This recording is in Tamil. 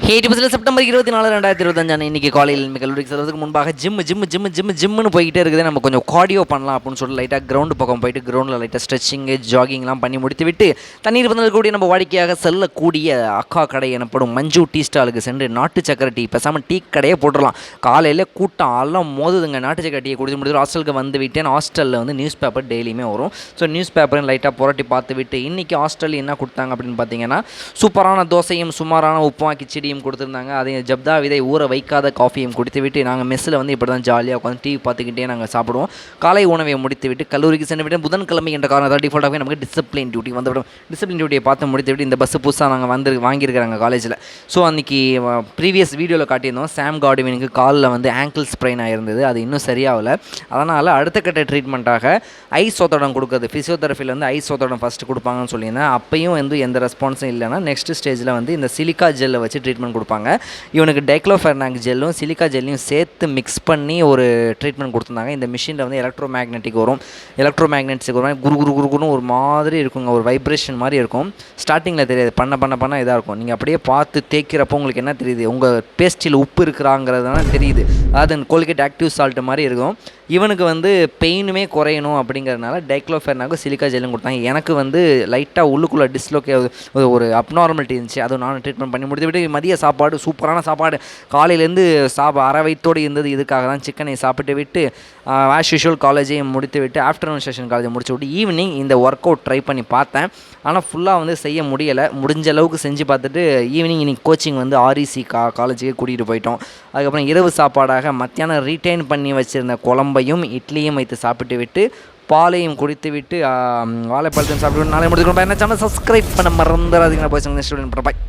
செப்டம்பர் 24, 2025 இன்னைக்கு காலையில் கல்லூரிக்கு செல்வதற்கு முன்பாக ஜிம்முன்னு போய்கிட்டே இருக்குது. நம்ம கொஞ்சம் கார்டியோ பண்ணலாம் அப்படின்னு சொல்லிட்டு லைட்டாக கிரவுண்டு பக்கம் போயிட்டு கிரவுண்டில் லைட்டாக ஸ்ட்ரெச்சிங்கு ஜாகிங்லாம் பண்ணி முடித்து விட்டு தண்ணீர் பந்தல் நம்ம வாடிக்கையாக செல்லக்கூடிய அக்கா கடை எனப்படும் மஞ்சு டீ ஸ்டாலுக்கு சென்று நாட்டு சக்கரை டீ பேசாமல் டீ கடையே போட்டுடலாம். காலையில் கூட்டம் எல்லாம் மோதுதுங்க. நாட்டு சக்கரை டீயை குடிச்சு முடிச்சு ஹாஸ்டலுக்கு வந்து விட்டேன். ஹாஸ்டலில் வந்து நியூஸ் பேப்பர் டெய்லியுமே வரும். ஸோ நியூஸ் பேப்பரும் லைட்டாக புரட்டி பார்த்து விட்டு இன்றைக்கி ஹாஸ்டலில் என்ன கொடுத்தாங்க அப்படின்னு பார்த்தீங்கன்னா சூப்பரான தோசையும் சுமாரான உப்புமா கிச்சடியும் கொடுத்துருந்தாங்க. அதையும் ஜப்தா விதை ஊற வைக்காத காஃபியும் குடித்து விட்டு நாங்கள் மெஸ்ஸில் வந்து இப்படி தான் ஜாலியாக உட்காந்து டிவி பார்த்துக்கிட்டே நாங்கள் சாப்பிடுவோம். காலை உணவை முடித்து விட்டு கல்லூரிக்கு சென்று விட்டு புதன்கிழமை என்ற காரணத்தால் டிஃபால்ட்டாகவே நமக்கு டிசிப்ளின் டியூட்டி வந்துவிடும். டிசிப்ளின் டியூட்டியை பார்த்து முடித்து விட்டு இந்த பஸ்ஸு புதுசாக நாங்கள் வாங்கியிருக்கிறாங்க காலேஜில். ஸோ அன்றைக்கி ப்ரீவியஸ் வீடியோவில் காட்டியிருந்தோம் சாம் கார்டுவினுக்கு காலில் வந்து ஆங்கிள் ஸ்ப்ரெயின் ஆகிருந்தது. அது இன்னும் சரியாகலை. அதனால் அடுத்த கட்ட ட்ரீட்மெண்ட்டாக ஐஸ் ஒத்தடம் கொடுக்குறது. ஃபிசியோதெரபியில் வந்து ஐஸ் ஒத்தடம் ஃபஸ்ட்டு கொடுப்பாங்கன்னு சொல்லியிருந்தேன். அப்பையும் வந்து எந்த ரெஸ்பான்ஸும் இல்லைன்னா நெக்ஸ்ட் ஸ்டேஜில் வந்து இந்த சிலிக்கா ஜெல்லை வச்சு ட்ரீட்மெண்ட் கொடுப்பாங்க. இவனுக்கு டைக்ளோஃபெர்னாக் ஜெல்லும் சிலிக்கா ஜெல்லையும் சேர்த்து மிக்ஸ் பண்ணி ஒரு ட்ரீட்மெண்ட் கொடுத்துருந்தாங்க. இந்த மிஷினில் வந்து எலக்ட்ரோ மேக்னெட்டிக் வரும். எலக்ட்ரோ மேக்னெட்டிக் வரும். குருன்னு ஒரு மாதிரி இருக்குங்க. ஒரு வைப்ரேஷன் மாதிரி இருக்கும். ஸ்டார்டிங்கில் தெரியாது. பண்ண இதாக இருக்கும். நீங்கள் அப்படியே பார்த்து தேய்க்கிறப்போ உங்களுக்கு என்ன தெரியுது, உங்கள் பேஸ்டில் உப்பு இருக்கிறாங்கிறதுனால தெரியுது. அதாவது கோல்கேட் ஆக்டிவ் சால்ட் மாதிரி இருக்கும். இவனுக்கு வந்து பெயினுமே குறையணும் அப்படிங்கிறதுனால டைக்ளோஃபெர்னாக்கும் சிலிக்கா ஜெல்லும் கொடுத்தாங்க. எனக்கு வந்து லைட்டாக உள்ளுக்குள்ளே டிஸ்லோக்கே ஒரு அப்நார்மலிட்டி இருந்துச்சு. அதுவும் நானும் ட்ரீட்மெண்ட் பண்ணி முடித்து விட்டு மதிய சாப்பாடு சூப்பரான சாப்பாடு காலையிலேருந்து அரை வயிற்றோடு இருந்தது. இதுக்காக தான் சிக்கனை சாப்பிட்டு விட்டு ஆஸ் யூஷுவல் காலேஜையும் முடித்து விட்டு ஆஃப்டர்நூன் செஷன் காலேஜை முடிச்சு விட்டு ஈவினிங் இந்த ஒர்க் அவுட் ட்ரை பண்ணி பார்த்தேன். ஆனால் ஃபுல்லாக வந்து செய்ய முடியலை. முடிஞ்ச அளவுக்கு செஞ்சு பார்த்துட்டு ஈவினிங் இன்னைக்கு கோச்சிங் வந்து ஆர்இசி காலேஜுக்கு கூட்டிகிட்டு போயிட்டோம். அதுக்கப்புறம் இரவு சாப்பாடாக மத்தியானம் ரீட்டைன் பண்ணி வச்சுருந்த குழம்பையும் இட்லியும் வைத்து சாப்பிட்டு விட்டு பாலையும் குடித்து விட்டு வாழைப்பழத்தையும் சாப்பிட்டு நாளை முடிச்சுக்கணும். என்ன சேனல் சப்ஸ்கிரைப் பண்ண மறந்துடாதீங்க. போய் ஸ்டூடெண்ட் பாய்.